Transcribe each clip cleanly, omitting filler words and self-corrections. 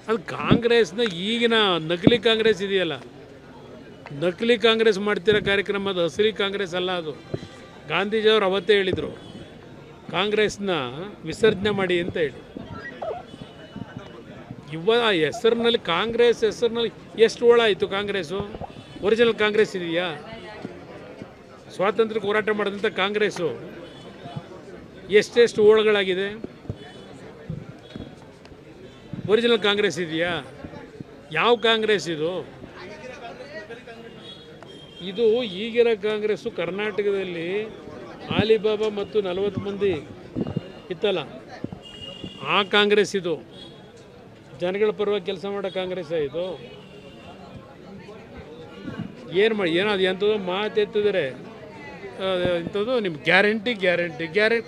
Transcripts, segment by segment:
ಅದು ಕಾಂಗ್ರೆಸ್ನ ಈಗಿನ ನಕಲಿ ಕಾಂಗ್ರೆಸ್ ಇದೆಯಲ್ಲ, ನಕಲಿ ಕಾಂಗ್ರೆಸ್ ಮಾಡ್ತಿರೋ ಕಾರ್ಯಕ್ರಮ, ಅದು ಅಸಲಿ ಕಾಂಗ್ರೆಸ್ ಅಲ್ಲ. ಅದು ಗಾಂಧೀಜಿಯವರು ಅವತ್ತೇ ಹೇಳಿದರು, ಕಾಂಗ್ರೆಸ್ನ ವಿಸರ್ಜನೆ ಮಾಡಿ ಅಂತ ಹೇಳಿ. ಹೆಸರಿನಲ್ಲಿ ಕಾಂಗ್ರೆಸ್ ಹೆಸರಿನಲ್ಲಿ ಎಷ್ಟು ಓಳಾಯಿತು ಕಾಂಗ್ರೆಸ್ಸು? ಒರಿಜಿನಲ್ ಕಾಂಗ್ರೆಸ್ ಇದೆಯಾ? ಸ್ವಾತಂತ್ರ್ಯಕ್ಕೆ ಹೋರಾಟ ಮಾಡಿದಂಥ ಕಾಂಗ್ರೆಸ್ಸು ಎಷ್ಟೆಷ್ಟು ಓಳುಗಳಾಗಿದೆ? ಒರಿಜಿನಲ್ ಕಾಂಗ್ರೆಸ್ ಇದೆಯಾ? ಯಾವ ಕಾಂಗ್ರೆಸ್ ಇದು? ಇದು ಈಗಿರೋ ಕಾಂಗ್ರೆಸ್ಸು ಕರ್ನಾಟಕದಲ್ಲಿ ಆಲಿಬಾಬಾ ಮತ್ತು 40 ಮಂದಿ ಇತ್ತಲ್ಲ, ಆ ಕಾಂಗ್ರೆಸ್ ಇದು. ಜನಗಳ ಪರವಾಗಿ ಕೆಲಸ ಮಾಡೋ ಕಾಂಗ್ರೆಸ್ ಇದು. ಏನೋ ಅದು ಎಂಥದ್ದು ಮಾತೆತ್ತಿದರೆ ಇಂಥದ್ದು ನಿಮ್ಮ ಗ್ಯಾರಂಟಿ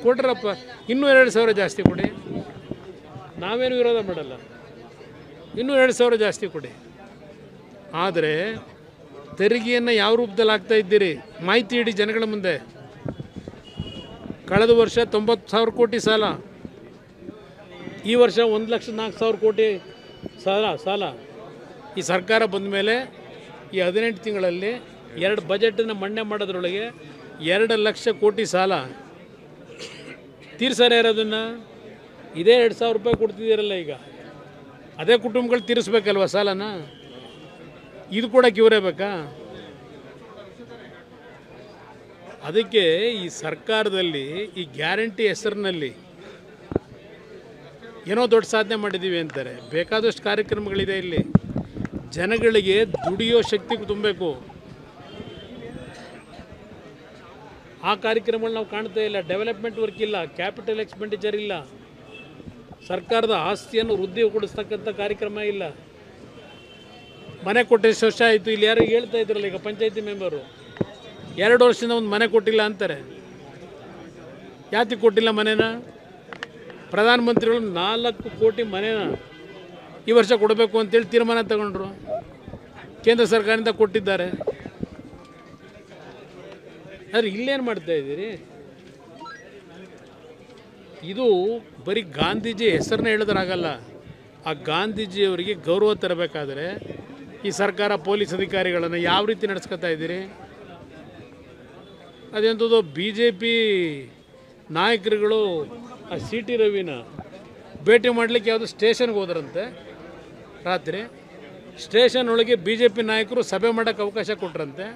ಕೊಡ್ರಪ್ಪ, ಇನ್ನೂ 2,000 ಜಾಸ್ತಿ ಕೊಡಿ, ನಾವೇನು ವಿರೋಧ ಮಾಡಲ್ಲ, ಇನ್ನೂ 2,000 ಜಾಸ್ತಿ ಕೊಡಿ. ಆದರೆ ತೆರಿಗೆಯನ್ನು ಯಾವ ರೂಪದಲ್ಲಿ ಹಾಕ್ತಾ ಇದ್ದೀರಿ ಮಾಹಿತಿ ಇಡಿ ಜನಗಳ ಮುಂದೆ. ಕಳೆದ ವರ್ಷ 90,000 ಕೋಟಿ ಸಾಲ, ಈ ವರ್ಷ 1,04,000 ಕೋಟಿ ಸಾಲ. ಈ ಸರ್ಕಾರ ಬಂದ ಮೇಲೆ ಈ 18 ತಿಂಗಳಲ್ಲಿ 2 ಬಜೆಟನ್ನು ಮಂಡನೆ ಮಾಡೋದ್ರೊಳಗೆ 2 ಲಕ್ಷ ಕೋಟಿ ಸಾಲ ತೀರ್ಸಾರೆ ಇರೋದನ್ನು. ಇದೇ 2,000 ರೂಪಾಯಿ ಕೊಡ್ತಿದ್ದೀರಲ್ಲ, ಈಗ ಅದೇ ಕುಟುಂಬಗಳು ತೀರಿಸ್ಬೇಕಲ್ವ ಸಾಲನ? ಇದು ಕೊಡೋಕೆ ಇವರೇ ಬೇಕಾ? ಅದಕ್ಕೆ ಈ ಸರ್ಕಾರದಲ್ಲಿ ಈ ಗ್ಯಾರಂಟಿ ಹೆಸರಿನಲ್ಲಿ ಏನೋ ದೊಡ್ಡ ಸಾಧನೆ ಮಾಡಿದ್ದೀವಿ ಅಂತಾರೆ. ಬೇಕಾದಷ್ಟು ಕಾರ್ಯಕ್ರಮಗಳಿದೆ ಇಲ್ಲಿ. ಜನಗಳಿಗೆ ದುಡಿಯೋ ಶಕ್ತಿ ತುಂಬಬೇಕು. ಆ ಕಾರ್ಯಕ್ರಮಗಳು ನಾವು ಕಾಣ್ತಾ ಇಲ್ಲ. ಡೆವಲಪ್ಮೆಂಟ್ ವರ್ಕ್ ಇಲ್ಲ, ಕ್ಯಾಪಿಟಲ್ ಎಕ್ಸ್ಪೆಂಡಿಚರ್ ಇಲ್ಲ, ಸರ್ಕಾರದ ಆಸ್ತಿಯನ್ನು ವೃದ್ಧಿಗೊಳಿಸ್ತಕ್ಕಂಥ ಕಾರ್ಯಕ್ರಮ ಇಲ್ಲ. ಮನೆ ಕೊಟ್ಟು ಎಷ್ಟು ವರ್ಷ ಆಯಿತು? ಇಲ್ಲಿ ಯಾರು ಹೇಳ್ತಾ ಇದ್ರಲ್ಲ, ಈಗ ಪಂಚಾಯತಿ ಮೆಂಬರು 2 ವರ್ಷದಿಂದ ಒಂದು ಮನೆ ಕೊಟ್ಟಿಲ್ಲ ಅಂತಾರೆ. ಯಾತಿಗೆ ಕೊಟ್ಟಿಲ್ಲ ಮನೆನ? ಪ್ರಧಾನಮಂತ್ರಿಗಳು 4 ಕೋಟಿ ಮನೆನ ಈ ವರ್ಷ ಕೊಡಬೇಕು ಅಂತೇಳಿ ತೀರ್ಮಾನ ತಗೊಂಡ್ರು. ಕೇಂದ್ರ ಸರ್ಕಾರದಿಂದ ಕೊಟ್ಟಿದ್ದಾರೆ. ಆದರೆ ಇಲ್ಲೇನು ಮಾಡ್ತಾ ಇದ್ದೀರಿ? ಇದು ಬರೀ ಗಾಂಧೀಜಿ ಹೆಸರನ್ನ ಹೇಳಿದ್ರಾಗಲ್ಲ. ಆ ಗಾಂಧೀಜಿಯವರಿಗೆ ಗೌರವ ತರಬೇಕಾದ್ರೆ ಈ ಸರ್ಕಾರ ಪೊಲೀಸ್ ಅಧಿಕಾರಿಗಳನ್ನು ಯಾವ ರೀತಿ ನಡೆಸ್ಕೊತಾ ಇದ್ದೀರಿ? ಅದೆಂಥದ್ದು BJP ನಾಯಕರುಗಳು ಆ CT ರವಿನ ಭೇಟಿ ಮಾಡಲಿಕ್ಕೆ ಯಾವುದೋ ಸ್ಟೇಷನ್ಗೆ ಹೋದ್ರಂತೆ. ರಾತ್ರಿ ಸ್ಟೇಷನ್ ಒಳಗೆ BJP ನಾಯಕರು ಸಭೆ ಮಾಡೋಕ್ಕೆ ಅವಕಾಶ ಕೊಟ್ರಂತೆ.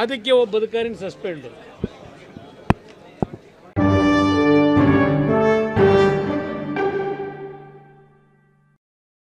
ಅದಕ್ಕೆ ಒಬ್ಬ ಅಧಿಕಾರಿನ ಸಸ್ಪೆಂಡು.